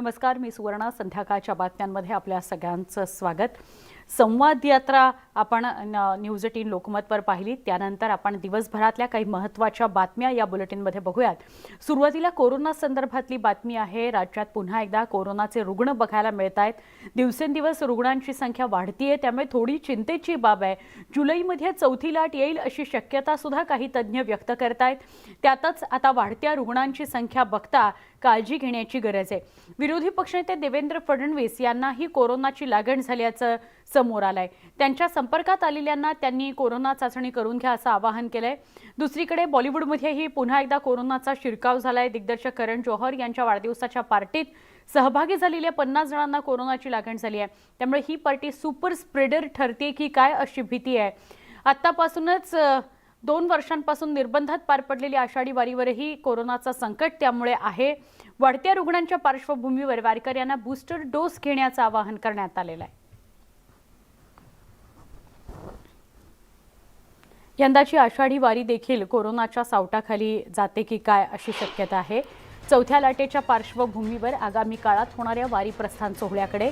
नमस्कार, मी सुवर्णा. संध्याकाळच्या बातम्यांमध्ये आपल्या सगळ्यांचं स्वागत. संवाद यात्रा आपण न्यूज 18 लोकमतवर पाहिली. त्यानंतर आपण दिवसभरातल्या काही महत्त्वाच्या बातम्या या बुलेटिनमध्ये बघूयात. सुरुवातीला कोरोना संदर्भातली बातमी आहे. राज्यात पुन्हा एकदा कोरोनाचे रुग्ण बघायला मिळत आहेत. दिवसेंदिवस रुग्णांची संख्या वाढतीये, त्यामुळे थोडी चिंतेची बाब आहे. जुलैमध्ये चौथी लाट येईल अशी शक्यता सुद्धा काही तज्ज्ञ व्यक्त करतायत. त्यातच आता वाढत्या रुग्णांची संख्या बघता काळजी घेण्याची गरज आहे. विरोधी पक्षनेते देवेंद्र फडणवीस यांनाही कोरोनाची लागण झाल्याचं समोर आलंय. त्यांच्या संपर्कात आलेल्यांना त्यांनी कोरोना चाचणी करून घ्या असं आवाहन केलंय. दुसरीकडे बॉलिवूडमध्येही पुन्हा एकदा कोरोनाचा शिरकाव झालाय. दिग्दर्शक करण जोहर यांच्या वाढदिवसाच्या पार्टीत सहभागी झालेल्या 50 जणांना कोरोनाची लागण झाली आहे. त्यामुळे ही पार्टी सुपर स्प्रेडर ठरते की काय अशी भीती आहे. आतापासूनच 2 वर्षांपासून निर्बंधात पार पडलेली आषाढी वारीवरही कोरोनाचा संकट त्यामुळे आहे. वाढत्या रुग्णांच्या पार्श्वभूमीवर वारकऱ्यांना बूस्टर डोस घेण्याचं आवाहन करण्यात आलेलं आहे. यंदाची आषाढी वारी देखील कोरोनाच्या सावटाखाली जाते की काय अशी शक्यता आहे. चौथ्या लाटेच्या पार्श्वभूमीवर आगामी काळात होणाऱ्या वारी प्रस्थान सोहळ्याकडे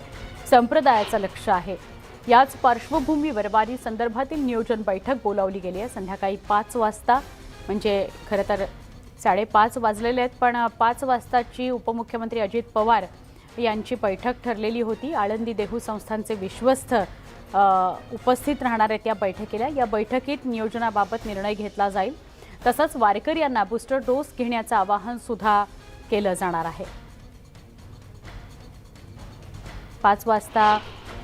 संप्रदायाचं लक्ष आहे. याच पार्श्वभूमीवर वारी संदर्भातील नियोजन बैठक बोलावली गेली आहे. संध्याकाळी 5 वाजता, म्हणजे खरं तर 5:30 वाजलेले आहेत, पण 5 वाजताची उपमुख्यमंत्री अजित पवार यांची बैठक ठरलेली होती. आळंदी देहू संस्थांचे विश्वस्त उपस्थित राहणार आहेत या बैठकीला. या बैठकीत नियोजनाबाबत निर्णय घेतला जाईल. तसंच वारकऱ्यांना बूस्टर डोस घेण्याचं आवाहन सुद्धा केलं जाणार आहे. 5 वाजता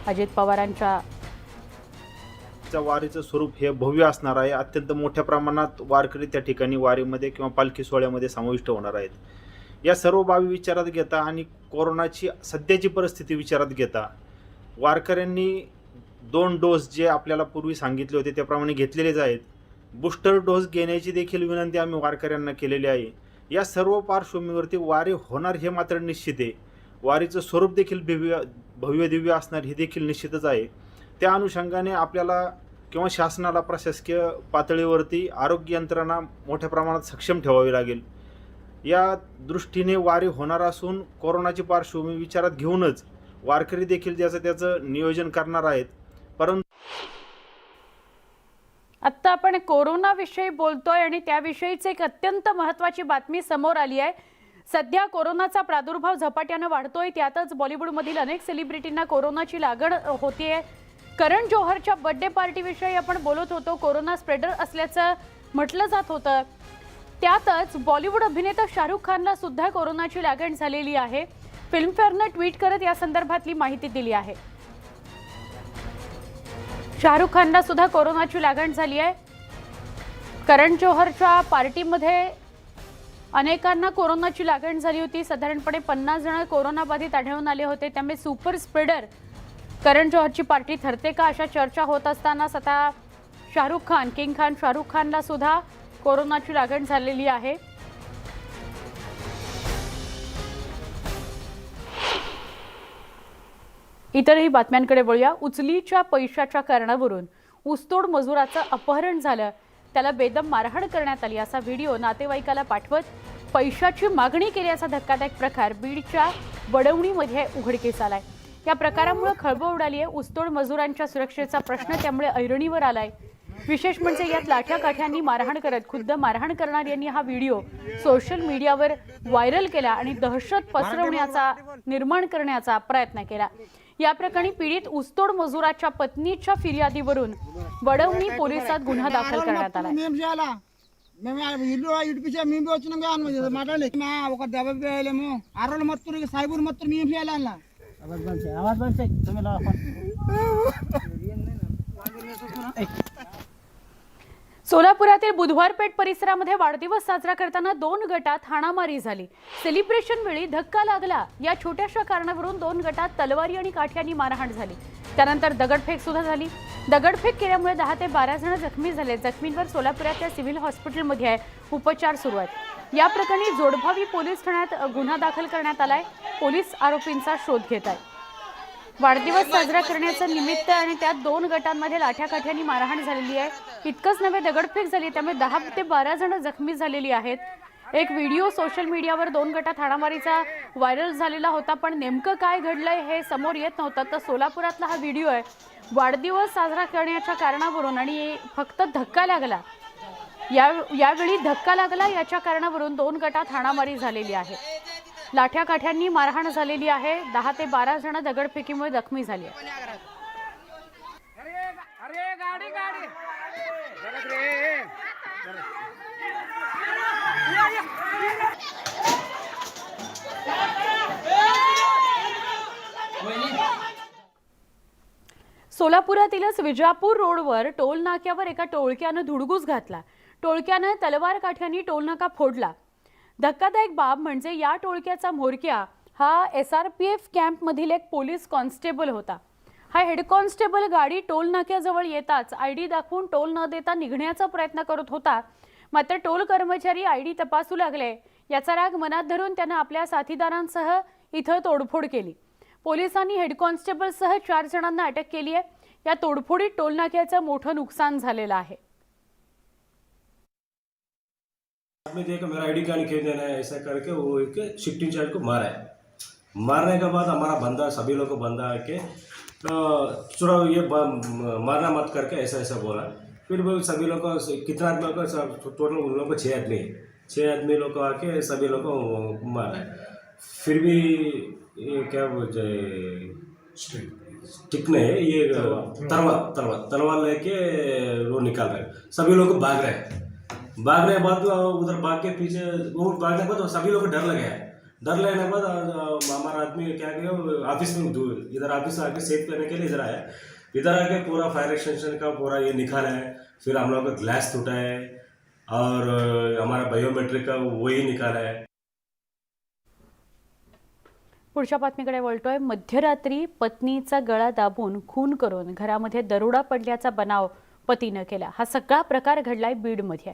अजित पवारांच्या वारीचं स्वरूप हे भव्य असणार आहे. अत्यंत मोठ्या प्रमाणात वारकरी त्या ठिकाणी वारीमध्ये किंवा पालखी सोहळ्यामध्ये समाविष्ट होणार आहेत. या सर्व बाबी विचारात घेता आणि कोरोनाची सध्याची परिस्थिती विचारात घेता वारकऱ्यांनी 2 डोस जे आपल्याला पूर्वी सांगितले होते त्याप्रमाणे घेतलेलेच आहेत. बूस्टर डोस घेण्याची देखील विनंती आम्ही वारकऱ्यांना केलेली आहे. या सर्व पार्श्वभूमीवरती वारी होणार हे मात्र निश्चित आहे. वारीचं स्वरूप देखील भव्य दिव्य असणार हे देखील निश्चितच आहे. त्या अनुषंगाने आपल्याला किंवा शासनाला प्रशासकीय पातळीवरती आरोग्य यंत्रणा मोठ्या प्रमाणात सक्षम ठेवावी लागेल. या दृष्टीने वारी होणार असून कोरोनाची पार्श्वभूमी विचारात घेऊनच वारकरी देखील त्याचं नियोजन करणार आहेत. परंतु आत्ता आपण कोरोनाविषयी बोलतोय आणि त्याविषयीच एक अत्यंत महत्त्वाची बातमी समोर आली आहे. सध्या कोरोनाचा प्रादुर्भाव झपाट्याने वाढतोय. त्यातच बॉलिवूडमधील अनेक सेलिब्रिटींना कोरोनाची लागण होतीये. करण जोहरच्या बर्थडे पार्टीविषयी आपण बोलत होतो. कोरोना स्प्रेडर असल्याचं म्हटलं जात होतं. त्यातच बॉलिवूड अभिनेता शाहरुख खानला सुद्धा कोरोनाची लागण झालेली आहे. फिल्मफेअरनं ट्विट करत या संदर्भातली माहिती दिली आहे. शाहरुख खानला सुद्धा कोरोनाची लागण झाली आहे. करण जोहरच्या पार्टीमध्ये अनेकांना कोरोनाची लागण झाली होती. साधारणपणे 50 जण कोरोनाबाधित आढळून आले होते. त्यामुळे सुपर स्प्रेडर करण जोहरची पार्टी ठरते का अशा चर्चा होत असतानाच आता शाहरुख खान, किंग खान शाहरुख खानला सुद्धा कोरोनाची लागण झालेली आहे. इतरही बातम्यांकडे वळूया. उचलीच्या पैशाच्या कारणावरून ऊसतोड मजुराचं अपहरण झालं. त्याला बेदम मारहाण करण्यात आली. असा व्हिडिओ नातेवाईकाला पाठवत पैशाची मागणी केल्याचा धक्कादायक प्रकार बीडच्या वडवणीमध्ये उघडकीस आलाय. या प्रकारामुळे खळबळ उडाली आहे. ऊसतोड मजुरांच्या सुरक्षेचा प्रश्न त्यामुळे ऐरणीवर आलाय. विशेष म्हणजे यात लाठ्या काठ्यांनी मारहाण करत खुद्द मारहाण करणार यांनी हा व्हिडिओ सोशल मीडियावर व्हायरल केला आणि दहशत पसरवण्याचा निर्माण करण्याचा प्रयत्न केला. या प्रकरणी पीडित ऊसतोड मजुराच्या पत्नीच्या फिर्यादीवरून वडवणी पोलिसात गुन्हा दाखल करण्यात आला. सोलापुरातील बुधवारपेठ परिसरामध्ये वाढदिवस साजरा करताना 2 गटात हाणामारी झाली. सेलिब्रेशन वेळी धक्का लागला. या छोट्याशा कारणावरून 2 गटात तलवारी आणि काठ्यांनी मारहाण झाली. त्यानंतर दगडफेक सुद्धा झाली. दगडफेक केल्यामुळे 10 ते 12 जण जखमी झाले. जखमींवर सोलापुरातल्या सिव्हिल हॉस्पिटलमध्ये उपचार सुरू आहेत. या प्रकरणी जोडभावी पोलीस ठाण्यात गुन्हा दाखल करण्यात आलाय. पोलीस आरोपींचा शोध घेत आहेत. वाढदिवस साजरा करण्याचं निमित्त आणि त्यात 2 गटांमध्ये लाठ्या काठ्यांनी मारहाण झालेली आहे. इतकंच नव्हे, दगडफेक झाली. त्यामुळे 10 ते 12 जण जखमी झालेली आहेत. एक व्हिडिओ सोशल मीडियावर 2 गटात हाणामारीचा व्हायरल झालेला होता, पण नेमकं काय घडलंय हे समोर येत नव्हतं. तर सोलापुरातला हा व्हिडिओ आहे. वाढदिवस साजरा करण्याच्या कारणावरून आणि फक्त धक्का लागला, यावेळी धक्का लागला याच्या कारणावरून 2 गटात हाणामारी झालेली आहे. लाठ्या काठ्यांनी मारहाण झालेली आहे. 10 ते 12 जण दगडफेकीमुळे जखमी झाली आहे. सोलापुरातीलच विजापूर रोडवर टोल नाक्यावर एका टोळक्यानं धुडगूस घातला. टोळक्यानं तलवार काठ्यांनी टोल नाका फोडला. धक्कादायक बाब म्हणजे या टोळक्याचा म्होरक्या हा SRPF कॅम्पमधील एक पोलीस कॉन्स्टेबल होता. हा हेड कॉन्स्टेबल गाडी टोल नाक्याजवळ येताच ID दाखवून टोल न देता निघण्याचा प्रयत्न करत होता. मात्र टोल कर्मचारी ID तपासू लागले. याचा राग मनात धरून त्यानं आपल्या साथीदारांसह इथं तोडफोड केली. पोलिसांनी हेड कॉन्स्टेबलसह 4 जणांना अटक केली आहे. या तोडफोडीत टोल नाक्याचं मोठं नुकसान झालेलं आहे. में देखो मेरा ID कार्ड खींच देना है, ऐसा करके वो एक शिफ्टिंग चार्ज को मारा है। मारने के बाद हमारा बंदा सभी लोग को बंदा आके चुरा ये मारना मत करके ऐसा ऐसा बोला। फिर वो सभी लोग को कितना आदमी को टोटल उन लोगों को 6 आदमी है, 6 आदमी लोग को आके सभी लोग को मारा है। फिर भी ये क्या बोलते स्टिक नहीं है, ये तलवार लेके वो निकाल रहे, सभी लोग भाग रहे हैं। भागने के बाद उधर भाग के पीछे वो भागने के बाद सभी लोग को डर लगे। डर लगने के बाद हमारा आदमी क्या किया, ऑफिस में इधर ऑफिस आके सेव करने के लिए इधर आया। इधर आके पूरा फायर एक्सटेंशन का पूरा ये निकाला है। फिर हम लोग का ग्लास टूटा है और हमारा बायोमेट्रिक का वही निकाला है। पुढच्या बातमीकडे वळतोय. मध्यरात्री पत्नीचा गळा दाबून खून करून घरामध्ये दरोडा पडल्याचा बनाव पतीनं केला. हा सगळा प्रकार घडलाय बीडमध्ये.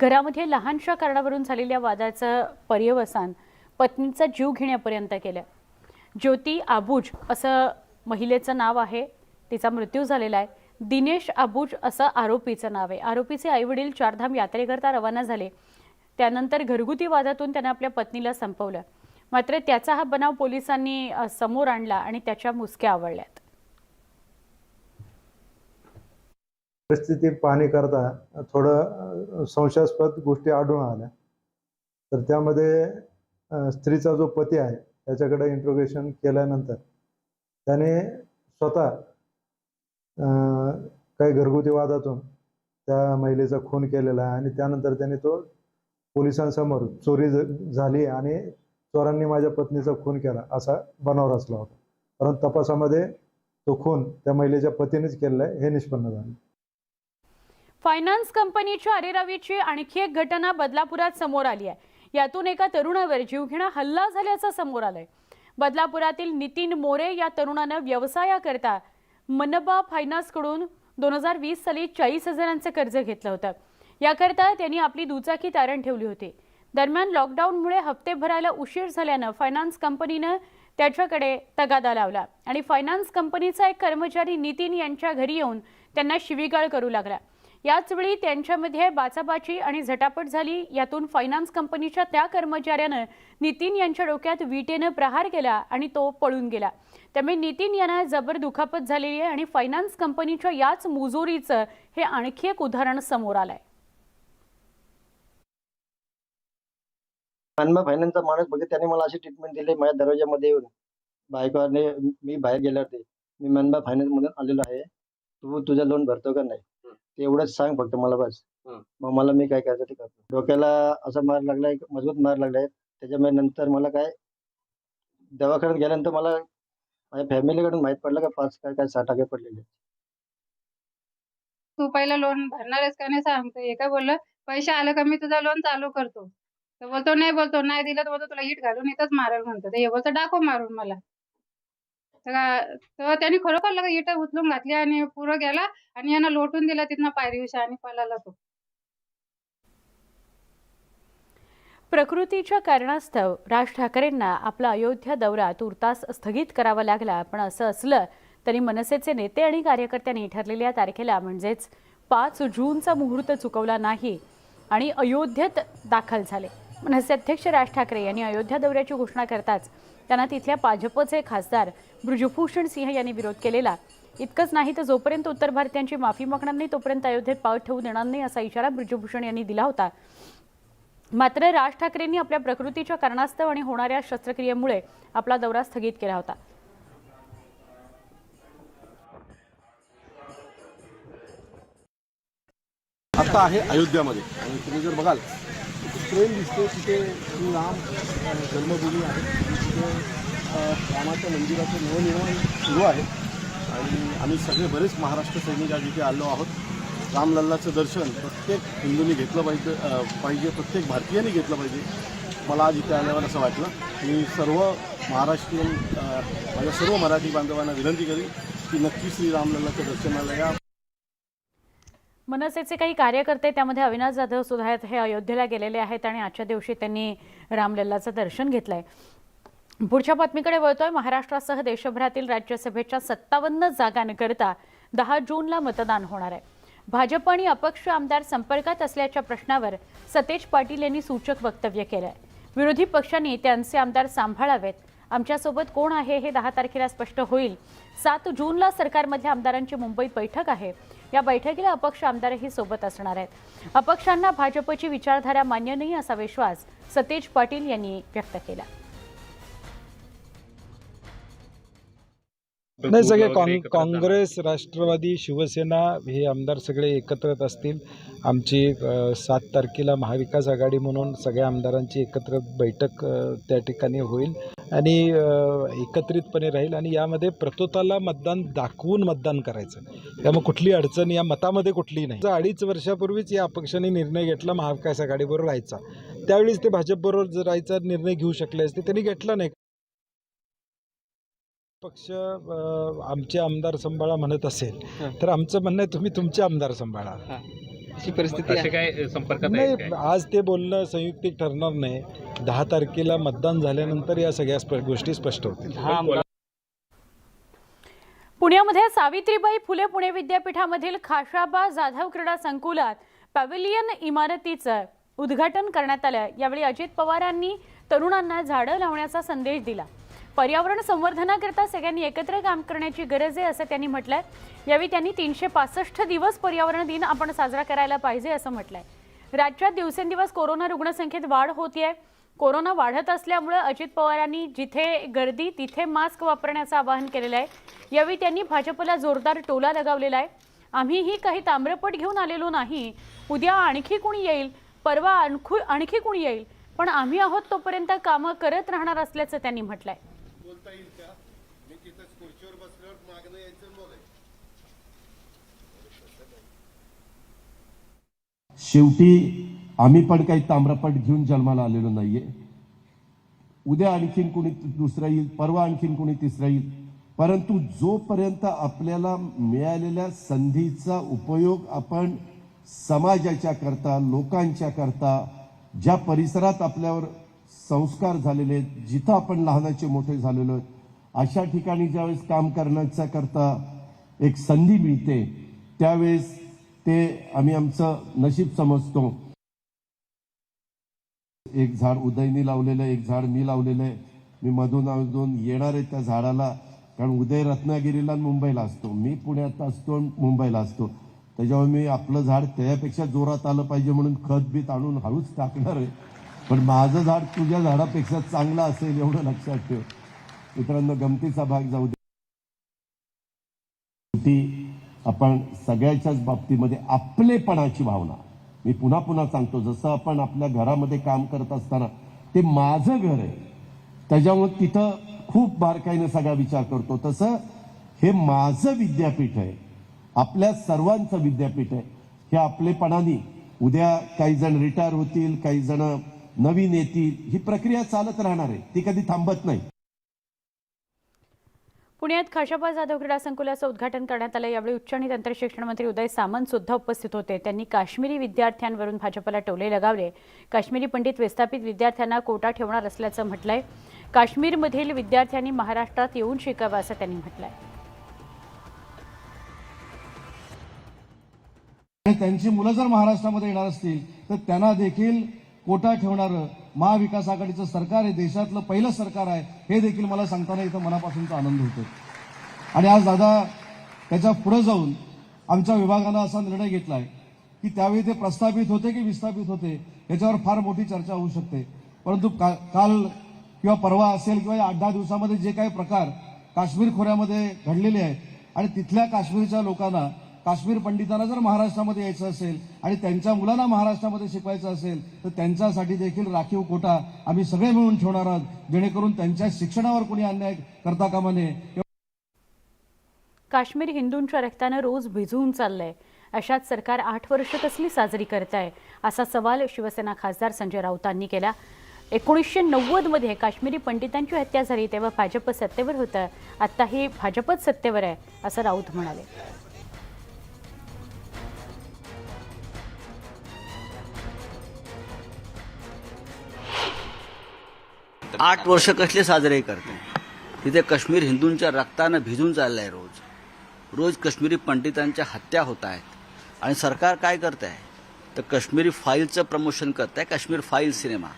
घरामध्ये लहानशा कारणावरून झालेल्या वादाचं पर्यवसान पत्नीचा जीव घेण्यापर्यंत केलं. ज्योती आबूज असं महिलेचं नाव आहे. तिचा मृत्यू झालेला आहे. दिनेश आबूज असं आरोपीचं नाव आहे. आरोपीचे आईवडील चारधाम यात्रेकरता रवाना झाले. त्यानंतर घरगुती वादातून त्यानं आपल्या पत्नीला संपवलं. मात्र त्याचा हा बनाव पोलिसांनी समोर आणला आणि त्याच्या मुसक्या आवळल्यात. परिस्थिती पाहणी करता थोडं संशयास्पद गोष्टी आढळून आल्या. तर त्यामध्ये स्त्रीचा जो पती आहे त्याच्याकडे इंट्रोगेशन केल्यानंतर त्याने स्वतः काही घरगुती वादातून त्या महिलेचा खून केलेला आहे आणि त्यानंतर त्याने तो पोलिसांसमोर चोरी झाली आणि चोरांनी माझ्या पत्नीचा खून केला असा बनाव रचला होता. परंतु तपासामध्ये तो खून त्या महिलेच्या पतीनेच केलेला आहे हे निष्पन्न झाले. फायनान्स कंपनीच्या अरेरावीची आणखी एक घटना बदलापुरात समोर आली आहे. यातून एका तरुणावर जीवघेणा हल्ला झाल्याचं समोर आलंय. बदलापुरातील नितीन मोरे या तरुणानं व्यवसायाकरता मनबा फायनान्सकडून 2020 साली 40,000चं कर्ज घेतलं होतं. याकरता त्यांनी आपली दुचाकी तारण ठेवली होती. दरम्यान लॉकडाऊनमुळे हप्ते भरायला उशीर झाल्यानं फायनान्स कंपनीनं त्याच्याकडे तगादा लावला आणि फायनान्स कंपनीचा एक कर्मचारी नितीन यांच्या घरी येऊन त्यांना शिवीगाळ करू लागला. याच वेळी त्यांच्यामध्ये बाचाबाची आणि झटापट झाली. यातून फायनान्स कंपनीच्या त्या कर्मचाऱ्यानं नितीन यांच्या डोक्यात विटेनं प्रहार केला आणि तो पळून गेला. त्यामुळे नितीन यांना जबर दुखापत झालेली आहे आणि फायनान्स कंपनीच्या याच मुजोरीचं हे आणखी एक उदाहरण समोर आलंय. मनबा फायनान्सचा माणूस बघित त्याने मला अशी ट्रीटमेंट दिली. माझ्या दरवाजामध्ये येऊन बायकोने मी बाहेर गेल्यावरती मी मनबा फायनान्स मधून आलेलो आहे, तू तुझं लोन भरतो का नाही ते एवढंच सांग फक्त मला बस. मग मला मी काय करायचं ते करतो. डोक्याला असा मार लागलाय, मजबूत मार लागलाय. त्याच्यामुळे नंतर मला काय दवाखान्यात गेल्यानंतर मला माझ्या फॅमिलीकडून माहित पडलं का 5 काय 6 टक्के पडलेले. तू पहिला लोन भरणारच का नाही सांगतो. हे काय बोललं, पैसे आले का मी तुझा लोन चालू करतो. तर बोलतो नाही दिलं तर बोलतो तुला इट घालून इथंच मारेल म्हणतो. हे बोलतो डाको मारून मला. तर त्यांनी खरोखर लगा इट उचलून घातली आणि पुढं गेला आणि यांना लोटून दिला तिथनं पायरीविषयी आणि पळाला तो. प्रकृतीच्या कारणास्तव राज ठाकरेंना आपला अयोध्या दौरा तुर्तास स्थगित करावा लागला. पण असं असलं तरी मनसेचे नेते आणि कार्यकर्त्यांनी ठरलेल्या तारखेला म्हणजेच 5 जूनचा मुहूर्त चुकवला नाही आणि अयोध्येत दाखल झाले. मनसे अध्यक्ष राज ठाकरे यांनी अयोध्या दौऱ्याची घोषणा करताच त्यांना तिथल्या भाजपचे खासदार बृजभूषण सिंह यांनी विरोध केलेला. इतकंच नाही तर जोपर्यंत उत्तर भारतीयांची माफी मागणार नाही तोपर्यंत अयोध्येत पाऊल ठेवू देणार नाही असा इशारा बृजभूषण यांनी दिला होता. मात्र राज ठाकरेंनी आपल्या प्रकृतीच्या कारणास्तव आणि होणाऱ्या शस्त्रक्रियेमुळे आपला दौरा स्थगित केला होता. आता आहे अयोध्यामध्ये आणि तुम्ही जर बघाल ट्रेन दिसते तिथे श्रीराम जन्मभूमी आहे. तिथे रामाच्या मंदिराचं नवनिर्माण सुरू आहे आणि आम्ही सगळे बरेच महाराष्ट्र सैनिक आज इथे आलो आहोत. रामलल्लाचं दर्शन प्रत्येक हिंदूंनी घेतलं पाहिजे प्रत्येक भारतीयांनी घेतलं पाहिजे. मला आज इथे आल्यावर असं वाटलं. मी सर्व महाराष्ट्रीयन माझ्या सर्व मराठी बांधवांना विनंती करीन की नक्की श्री रामलल्लाच्या दर्शनाला या. मनसेचे काही कार्यकर्ते त्यामध्ये अविनाश जाधव सुद्धा हे अयोध्येला गेलेले आहेत आणि आजच्या दिवशी त्यांनी रामलल्लाचं दर्शन घेतलंय. पुढच्या बातमीकडे वळतोय. महाराष्ट्रासह देशभरातील राज्यसभेच्या 57 जागांकरता 10 जूनला मतदान होणार आहे. भाजप आणि अपक्ष आमदार संपर्कात असल्याच्या प्रश्नावर सतेज पाटील यांनी सूचक वक्तव्य केलं आहे. विरोधी पक्षांनी त्यांचे आमदार सांभाळावेत. आमच्यासोबत कोण आहे हे 10 तारखेला स्पष्ट होईल. 7 जूनला सरकारमधल्या आमदारांची मुंबईत बैठक आहे. या बैठकीला अपक्ष आमदारही सोबत असणार आहेत. अपक्षांना भाजपची विचारधारा मान्य नाही असा विश्वास सतेज पाटील यांनी व्यक्त केला. नाही, सगळे काँग्रेस, राष्ट्रवादी, शिवसेना हे आमदार सगळे एकत्रित असतील. आमची 7 तारखेला महाविकास आघाडी म्हणून सगळ्या आमदारांची एकत्र बैठक त्या ठिकाणी होईल आणि एकत्रितपणे राहील आणि यामध्ये प्रतोताला मतदान दाखवून मतदान करायचं. त्यामुळे कुठली अडचण या मतामध्ये कुठली नाही. 2.5 वर्षापूर्वीच या अपक्षाने निर्णय घेतला महाविकास आघाडीबरोबर राहायचा. त्यावेळीच ते भाजपबरोबर जर राहायचा निर्णय घेऊ शकले असते, त्यांनी घेतला नाही. पक्ष आमचे आमदार सांभाळा म्हणत असेल तर आमचं म्हणणं आहे तुम्ही तुमचे आमदार सांभाळा. अशी परिस्थिती असे काय संपर्कात नाही, आज ते बोलणं संयुक्तिक ठरणार नाही. 10 तारखेला मतदान झाल्यानंतर या सगळ्या गोष्टी स्पष्ट होतील. पुण्यामध्ये सावित्रीबाई फुले पुणे विद्यापीठामधील खाशाबा जाधव क्रीडा संकुलात पॅव्हिलियन इमारतीचं उद्घाटन करण्यात आलं. यावेळी अजित पवारांनी तरुणांना झाडं लावण्याचा संदेश दिला. पर्यावरण संवर्धनाकरता सगळ्यांनी एकत्र काम करण्याची गरज आहे असं त्यांनी म्हटलंय. यावेळी त्यांनी 365 दिवस पर्यावरण दिन आपण साजरा करायला पाहिजे असं म्हटलंय. राज्यात दिवसेंदिवस कोरोना रुग्णसंख्येत वाढ होतीये. कोरोना वाढत असल्यामुळे अजित पवारांनी जिथे गर्दी तिथे मास्क वापरण्याचं आवाहन केलेलं आहे. यावेळी त्यांनी भाजपला जोरदार टोला लगावलेला आहे. आम्हीही काही ताम्रपट घेऊन आलेलो नाही. उद्या आणखी कुणी येईल, परवा आणखी कुणी येईल, पण आम्ही आहोत तोपर्यंत कामं करत राहणार असल्याचं त्यांनी म्हटलंय. शेवटी आम्ही पण काही ताम्रपट घेऊन जन्माला आलेलो नाहीये. उद्या आणखीन कोणी दुसरा येईल, परवा आणखीन कोणी तिसरा येईल, परंतु जोपर्यंत आपल्याला मिळालेल्या संधीचा उपयोग आपण समाजाच्या करता, लोकांच्या करता, ज्या परिसरात आपल्यावर संस्कार झालेले आहेत, जिथं आपण लहानाचे मोठे झालेलो आहेत, अशा ठिकाणी ज्यावेळेस काम करण्याचा करता एक संधी मिळते त्यावेळेस ते आम्ही आमचं नशीब समजतो. एक झाड उदयनी लावलेलं आहे, एक झाड मी लावलेलं आहे. मी मधून येणार आहे त्या झाडाला, कारण उदय रत्नागिरीला मुंबईला असतो, मी पुण्यात असतो मुंबईला असतो. त्याच्यामुळे मी आपलं झाड त्यापेक्षा जोरात आलं पाहिजे म्हणून खत बीत आणून हळूच टाकणार आहे. पण माझं झाड तुझ्या झाडापेक्षा चांगलं असेल एवढं लक्षात ठेव. मित्रांनो, गमतीचा भाग जाऊ दे. आपण सगळ्याच्याच बाबतीमध्ये आपलेपणाची भावना, मी पुन्हा पुन्हा सांगतो, जसं आपण आपल्या घरामध्ये काम करत असताना ते माझं घर आहे त्याच्यामुळे तिथं खूप बारकाईने सगळा विचार करतो, तसं हे माझं विद्यापीठ आहे, आपल्या सर्वांचं विद्यापीठ आहे. हे आपलेपणाने उद्या काही जण रिटायर होतील, काही जण नवीन येतील, ही प्रक्रिया चालत राहणार आहे, ती कधी थांबत नाही. पुण्यात खाशाबा जाधव क्रीडा संकुलाचं उद्घाटन करण्यात आलं. यावेळी उच्च आणि तंत्र शिक्षण मंत्री उदय सामंत सुद्धा उपस्थित होते. त्यांनी काश्मीरी विद्यार्थ्यांवरून भाजपला टोले लगावले. काश्मीरी पंडित विस्थापित विद्यार्थ्यांना कोटा ठेवणार असल्याचं म्हटलंय. काश्मीरमधील विद्यार्थ्यांनी महाराष्ट्रात येऊन शिकावं असं त्यांनी म्हटलंय. त्यांची मुलं जर महाराष्ट्रामध्ये येणार असतील तर त्यांना देखील कोटा ठेवणारं महाविकास आघाडीचं सरकार आहे, देशातलं पहिलं सरकार आहे, हे देखील मला सांगताना इथं मनापासूनचा आनंद होतो. आणि आज दादा त्याच्या पुढे जाऊन आमच्या विभागानं असा निर्णय घेतला आहे की त्यावेळी ते प्रस्थापित होते की विस्थापित होते याच्यावर फार मोठी चर्चा होऊ शकते, परंतु काल किंवा परवा असेल किंवा या 8-10 दिवसामध्ये जे काही प्रकार काश्मीर खोऱ्यामध्ये घडलेले आहेत आणि तिथल्या काश्मीरच्या लोकांना, काश्मीर पंडितांना जर महाराष्ट्रामध्ये यायचं असेल आणि त्यांच्या मुलांना महाराष्ट्रामध्ये शिकवायचं असेल तर त्यांच्यासाठी देखील राखीव कोटा आम्ही सगळे मिळून ठेवणार आहोत, जेणेकरून त्यांच्या शिक्षणावर कोणी अन्याय करता कामा नये. काश्मीर हिंदूंच्या रक्तानं रोज भिजून चाललंय, अशात सरकार 8 वर्ष कसली साजरी करत आहे असा सवाल शिवसेना खासदार संजय राऊतांनी केला. 1990मध्ये काश्मीरी पंडितांची हत्या झाली तेव्हा भाजप सत्तेवर होतं, आत्ताही भाजपच सत्तेवर आहे असं राऊत म्हणाले. 8 वर्ष कसले साजरे करते. तिथे काश्मीर हिंदूंच्या रक्तानं भिजून चाललंय. रोज काश्मीरी पंडितांच्या हत्या होत आहेत आणि सरकार काय करत आहे तर काश्मीरी फाईलचं प्रमोशन करत आहे. काश्मीर फाईल सिनेमा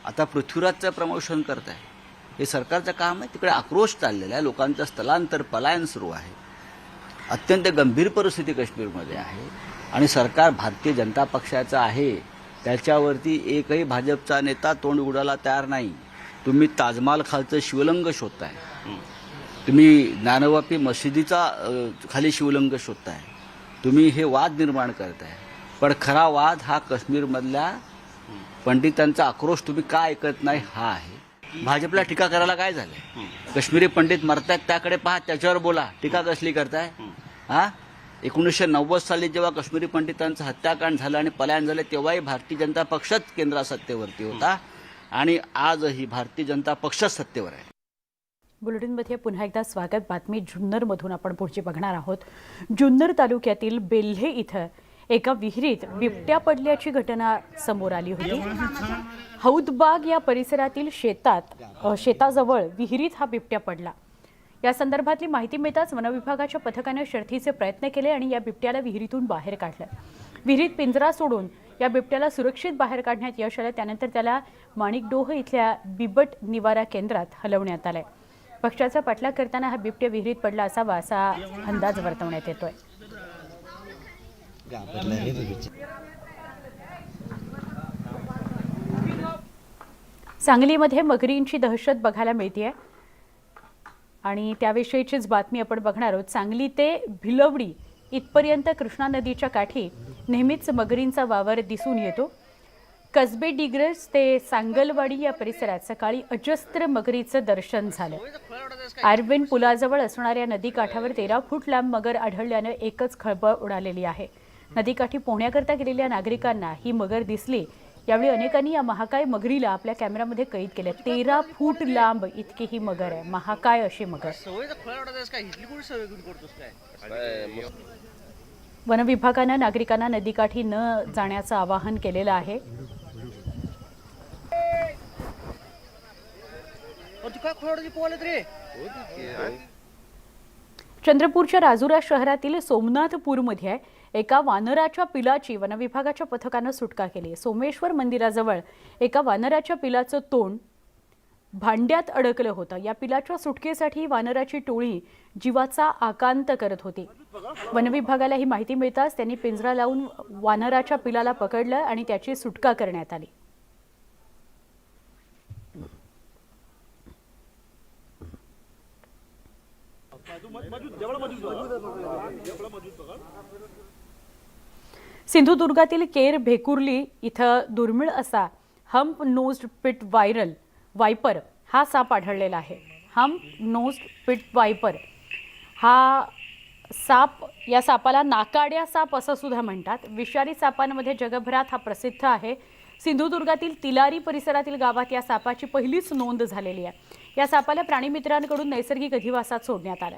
आता पृथ्वीराजचं प्रमोशन करत आहे. हे सरकारचं काम आहे. तिकडे आक्रोश चाललेला आहे, लोकांचं स्थलांतर पलायन सुरू आहे. अत्यंत गंभीर परिस्थिती काश्मीरमध्ये आहे आणि सरकार भारतीय जनता पक्षाचं आहे, त्याच्यावरती एकही भाजपचा नेता तोंड उघडायला तयार नाही. तुम्ही ताजमहाल खालचं शिवलिंग शोधताय, तुम्ही ज्ञानवापी मशिदीचा खाली शिवलिंग शोधताय, तुम्ही हे वाद निर्माण करताय. पण खरा वाद हा काश्मीरमधल्या पंडितांचा आक्रोश तुम्ही का ऐकत नाही हा आहे. भाजपला टीका करायला काय झालंय. काश्मीरी पंडित मरतायत त्याकडे पहा, त्याच्यावर बोला, टीका कसली करताय. 1990 साली जेव्हा काश्मीरी पंडितांचं हत्याकांड झालं आणि पलायन झालं तेव्हाही भारतीय जनता पक्षच केंद्रात सत्तेवरती होता आणि आजही भारतीय जनता पक्षच सत्तेवर आहे. बुलेटिनमध्ये पुन्हा एकदा स्वागत. बातमी जुन्नरमधून आपण पुढची बघणार आहोत. जुन्नर तालुक्यातील बेल्हे इथं एका विहिरीत बिबट्या पडल्याची घटना समोर आली होती. हौदबाग या परिसरातील शेताजवळ विहिरीत हा बिबट्या पडला. या संदर्भातली माहिती मिळताच वनविभागाच्या पथकाने शर्थीचे प्रयत्न केले आणि या बिबट्याला विहिरीतून बाहेर काढलं. विहिरीत पिंजरा सोडून या बिबट्याला सुरक्षित बाहेर काढण्यात यश आलं. त्यानंतर त्याला माणिकडोह इथल्या बिबट निवारा केंद्रात हलवण्यात आलंय. पक्षाचा पाठलाग करताना हा बिबट्या विहिरीत पडला असावा असा अंदाज वर्तवण्यात येतोय. सांगलीमध्ये मगरींची दहशत बघायला मिळतेय आणि त्याविषयीचीच बातमी आपण बघणार आहोत. सांगली ते भिलवडी इथपर्यंत कृष्णा नदीच्या काठी नेहमीच मगरींचा वावर दिसून येतो. कसबे डिग्रस ते सांगलवाडी या परिसरात सकाळी अजस्त्र मगरीचं दर्शन झालं. आरबेन पुलाजवळ असणाऱ्या नदीकाठावर 13 फूट लांब मगर आढळल्यानं एकच खळबळ उडालेली आहे. नदीकाठी पोहण्याकरता गेलेल्या नागरिकांना ही मगर दिसली. यावेळी अनेकांनी या महाकाय मगरीला आपल्या कॅमेरामध्ये कैद केलं. 13 फूट लांब इतकी ही मगर आहे, महाकाय अशी मगर. वनविभागानं नागरिकांना नदीकाठी न जाण्याचं आवाहन केलेलं आहे. चंद्रपूरच्या राजुरा शहरातील सोमनाथपूरमध्ये एका वानराच्या पिलाची वनविभागाच्या पथकानं सुटका केली. सोमेश्वर मंदिराजवळ एका वानराच्या पिलाचं तोंड भांड्यात अडकलं होतं. या पिलाच्या सुटकेसाठी वानराची टोळी जीवाचा आकांत करत होती. वनविभागाला ही माहिती मिळताच त्यांनी पिंजरा लावून वानराच्या पिलाला पकडलं आणि त्याची सुटका करण्यात आली. सिंधुदुर्गातील केर भेकुर्ली इथं दुर्मिळ असा हम्प नोज्ड पिट वायपर हा साप आढळलेला आहे. हम्प नोज्ड पिट वायपर हा साप, या सापाला नाकाड्या साप असं सुद्धा म्हणतात. विषारी सापांमध्ये जगभरात हा प्रसिद्ध आहे. सिंधुदुर्गातील तिलारी परिसरातील गावात या सापाची पहिलीच नोंद झालेली आहे. या सापाला प्राणीमित्रांकडून नैसर्गिक अधिवासात सोडण्यात आलं.